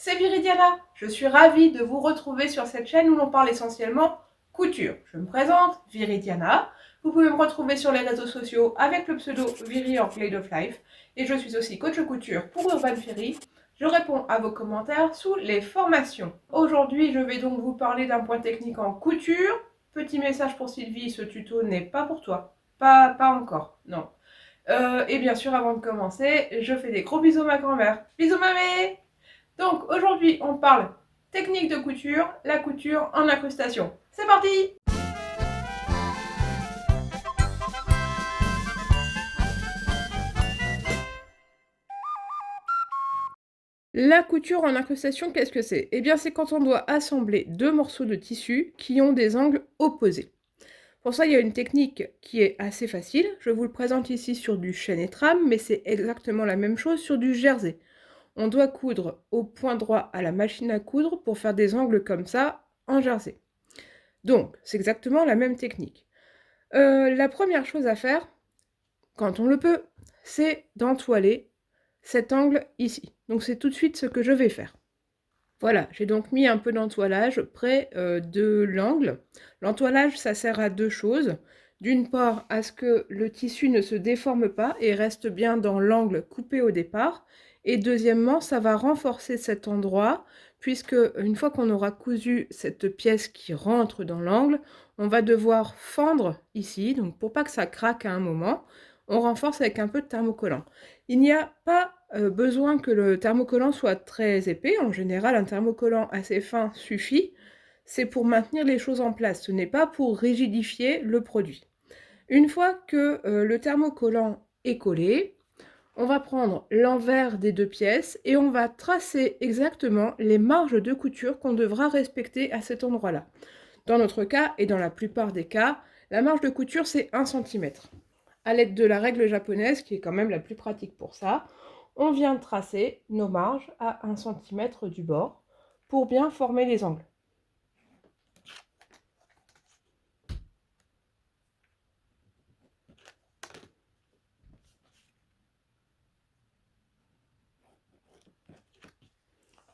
c'est Viridiana. Je suis ravie de vous retrouver sur cette chaîne où l'on parle essentiellement couture. Je me présente, Viridiana. Vous pouvez me retrouver sur les réseaux sociaux avec le pseudo Viri en Play of Life. Et je suis aussi coach couture pour Urban Ferry. Je réponds à vos commentaires sous les formations. Aujourd'hui, je vais donc vous parler d'un point technique en couture. Petit message pour Sylvie, ce tuto n'est pas pour toi. Pas encore, non. Et bien sûr, avant de commencer, je fais des gros bisous à ma grand-mère. Bisous mamé! Donc aujourd'hui, on parle technique de couture, la couture en incrustation. C'est parti! La couture en incrustation, qu'est-ce que c'est? Eh bien, c'est quand on doit assembler deux morceaux de tissu qui ont des angles opposés. Pour ça, il y a une technique qui est assez facile. Je vous le présente ici sur du chêne et trame, mais c'est exactement la même chose sur du jersey. On doit coudre au point droit à la machine à coudre pour faire des angles comme ça en jersey. Donc, c'est exactement la même technique. La première chose à faire, quand on le peut, c'est d'entoiler cet angle ici. Donc c'est tout de suite ce que je vais faire. Voilà, j'ai donc mis un peu d'entoilage près de l'angle. L'entoilage, ça sert à deux choses. D'une part, à ce que le tissu ne se déforme pas et reste bien dans l'angle coupé au départ. Et deuxièmement, ça va renforcer cet endroit, puisque une fois qu'on aura cousu cette pièce qui rentre dans l'angle, on va devoir fendre ici, donc pour pas que ça craque à un moment, on renforce avec un peu de thermocollant. Il n'y a pas besoin que le thermocollant soit très épais. En général, un thermocollant assez fin suffit. C'est pour maintenir les choses en place. Ce n'est pas pour rigidifier le produit. Une fois que le thermocollant est collé, on va prendre l'envers des deux pièces et on va tracer exactement les marges de couture qu'on devra respecter à cet endroit-là. Dans notre cas, et dans la plupart des cas, la marge de couture, c'est 1 cm. À l'aide de la règle japonaise, qui est quand même la plus pratique pour ça, on vient tracer nos marges à 1 cm du bord pour bien former les angles.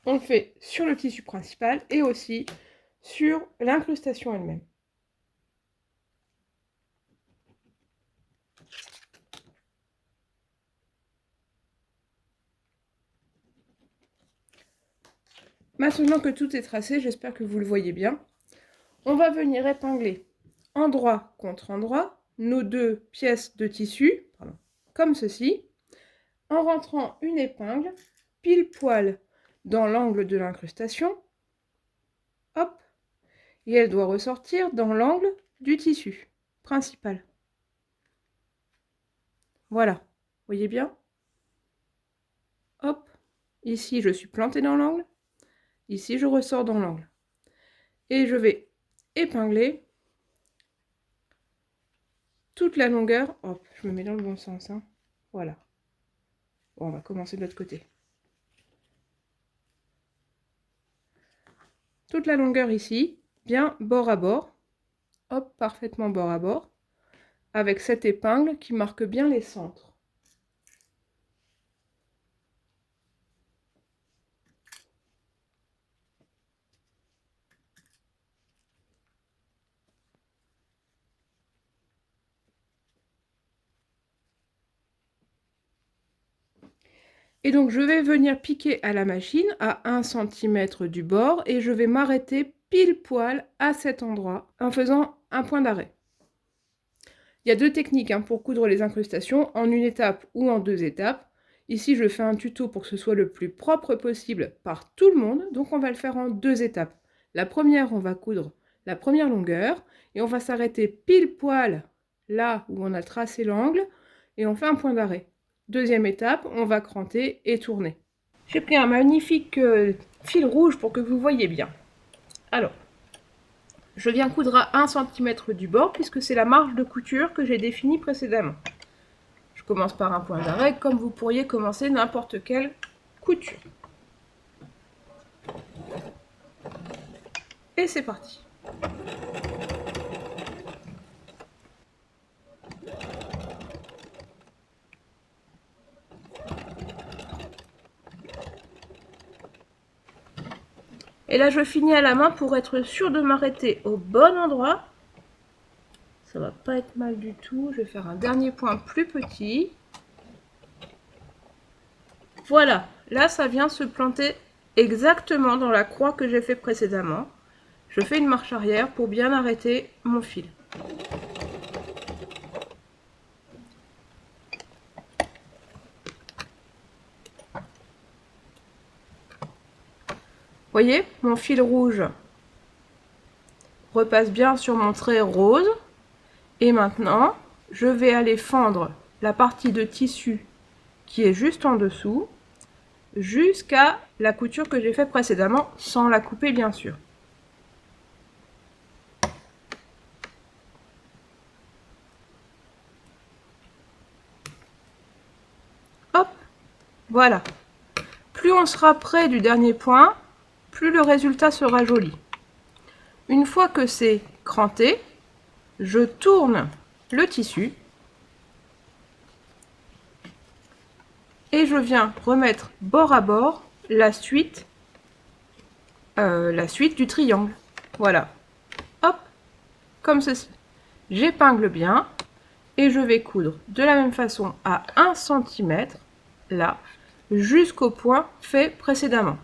On le fait sur le tissu principal et aussi sur l'incrustation elle-même. Maintenant que tout est tracé, j'espère que vous le voyez bien, on va venir épingler endroit contre endroit nos deux pièces de tissu, comme ceci, en rentrant une épingle pile poil dans l'angle de l'incrustation, hop, et elle doit ressortir dans l'angle du tissu principal. Voilà, vous voyez bien? Hop, ici je suis plantée dans l'angle, ici je ressors dans l'angle. Et je vais épingler toute la longueur. Hop, je me mets dans le bon sens, hein. Voilà. Bon, on va commencer de l'autre côté. Toute la longueur ici, bien bord à bord. Hop, parfaitement bord à bord. Avec cette épingle qui marque bien les centres. Et donc je vais venir piquer à la machine à 1 cm du bord et je vais m'arrêter pile poil à cet endroit en faisant un point d'arrêt. Il y a deux techniques pour coudre les incrustations, en une étape ou en deux étapes. Ici je fais un tuto pour que ce soit le plus propre possible par tout le monde, donc on va le faire en deux étapes. La première, on va coudre la première longueur et on va s'arrêter pile poil là où on a tracé l'angle et on fait un point d'arrêt. Deuxième étape, on va cranter et tourner. J'ai pris un magnifique fil rouge pour que vous voyez bien. Alors, je viens coudre à 1 cm du bord puisque c'est la marge de couture que j'ai définie précédemment. Je commence par un point d'arrêt comme vous pourriez commencer n'importe quelle couture. Et c'est parti. Et là, je finis à la main pour être sûre de m'arrêter au bon endroit. Ça va pas être mal du tout. Je vais faire un dernier point plus petit. Voilà, là, ça vient se planter exactement dans la croix que j'ai fait précédemment. Je fais une marche arrière pour bien arrêter mon fil. Voyez, mon fil rouge repasse bien sur mon trait rose. Et maintenant, je vais aller fendre la partie de tissu qui est juste en dessous jusqu'à la couture que j'ai fait précédemment, sans la couper bien sûr. Hop, voilà. Plus on sera près du dernier point, plus le résultat sera joli. Une fois que c'est cranté, je tourne le tissu et je viens remettre bord à bord la suite du triangle. Voilà. Hop, comme ceci. J'épingle bien et je vais coudre de la même façon à 1 cm, là, jusqu'au point fait précédemment.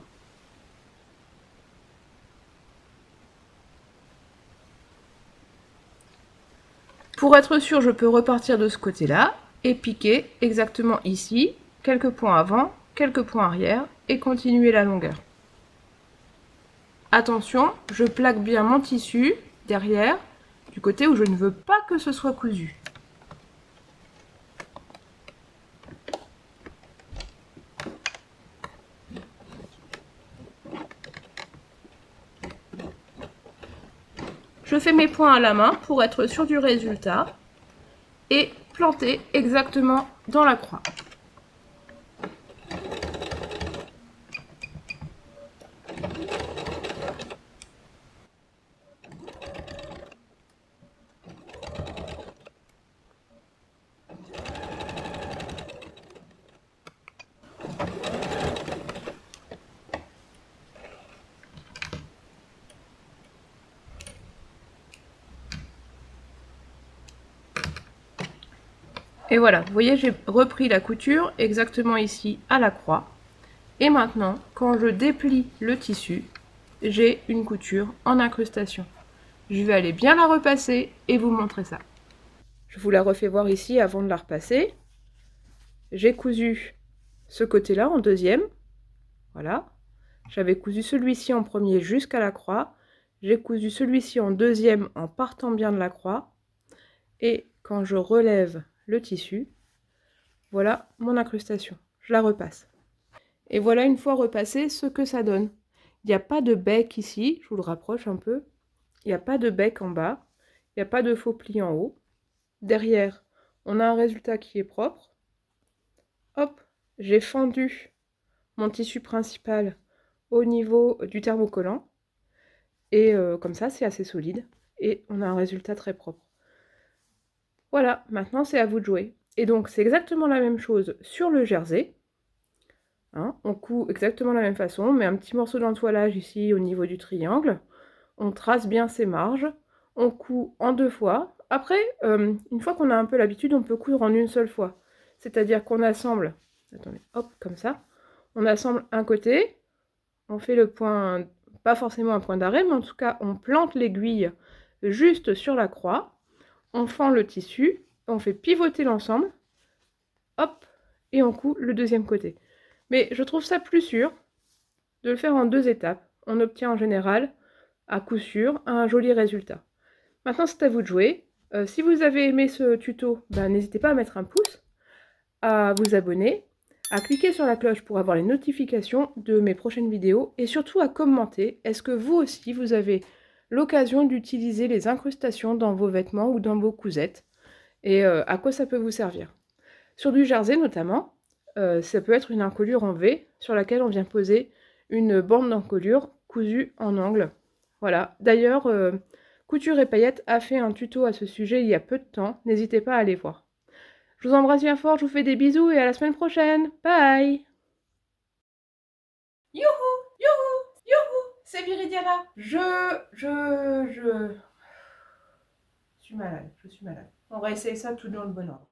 Pour être sûr, je peux repartir de ce côté-là et piquer exactement ici, quelques points avant, quelques points arrière et continuer la longueur. Attention, je plaque bien mon tissu derrière, du côté où je ne veux pas que ce soit cousu. Je fais mes points à la main pour être sûr du résultat et planter exactement dans la croix. Et voilà, vous voyez, j'ai repris la couture exactement ici à la croix. Et maintenant, quand je déplie le tissu, j'ai une couture en incrustation. Je vais aller bien la repasser et vous montrer ça. Je vous la refais voir ici avant de la repasser. J'ai cousu ce côté-là en deuxième. Voilà. J'avais cousu celui-ci en premier jusqu'à la croix. J'ai cousu celui-ci en deuxième en partant bien de la croix. Et quand je relève le tissu, voilà mon incrustation. Je la repasse. Et voilà une fois repassé ce que ça donne. Il n'y a pas de bec ici, je vous le rapproche un peu. Il n'y a pas de bec en bas. Il n'y a pas de faux pli en haut. Derrière, on a un résultat qui est propre. Hop, j'ai fendu mon tissu principal au niveau du thermocollant. Et comme ça, c'est assez solide. Et on a un résultat très propre. Voilà, maintenant c'est à vous de jouer. Et donc c'est exactement la même chose sur le jersey. Hein, on coud exactement de la même façon, on met un petit morceau d'entoilage ici au niveau du triangle. On trace bien ses marges. On coud en 2 fois. Après, une fois qu'on a un peu l'habitude, on peut coudre en une seule fois. C'est-à-dire qu'on assemble, attendez, hop, comme ça. On assemble un côté, on fait le point, pas forcément un point d'arrêt, mais en tout cas, on plante l'aiguille juste sur la croix. On fend le tissu, on fait pivoter l'ensemble, hop, et on coud le deuxième côté. Mais je trouve ça plus sûr de le faire en 2 étapes. On obtient en général, à coup sûr, un joli résultat. Maintenant, c'est à vous de jouer. Si vous avez aimé ce tuto, n'hésitez pas à mettre un pouce, à vous abonner, à cliquer sur la cloche pour avoir les notifications de mes prochaines vidéos et surtout à commenter. Est-ce que vous aussi, vous avez l'occasion d'utiliser les incrustations dans vos vêtements ou dans vos cousettes et à quoi ça peut vous servir? Sur du jersey notamment, ça peut être une encolure en V sur laquelle on vient poser une bande d'encolure cousue en angle. Voilà. D'ailleurs, Couture et Paillettes a fait un tuto à ce sujet il y a peu de temps. N'hésitez pas à aller voir. Je vous embrasse bien fort, je vous fais des bisous et à la semaine prochaine. Bye! Youhou! Youhou! Youhou! C'est Viridiana. Je suis malade, je suis malade. On va essayer ça tout dans le bon ordre.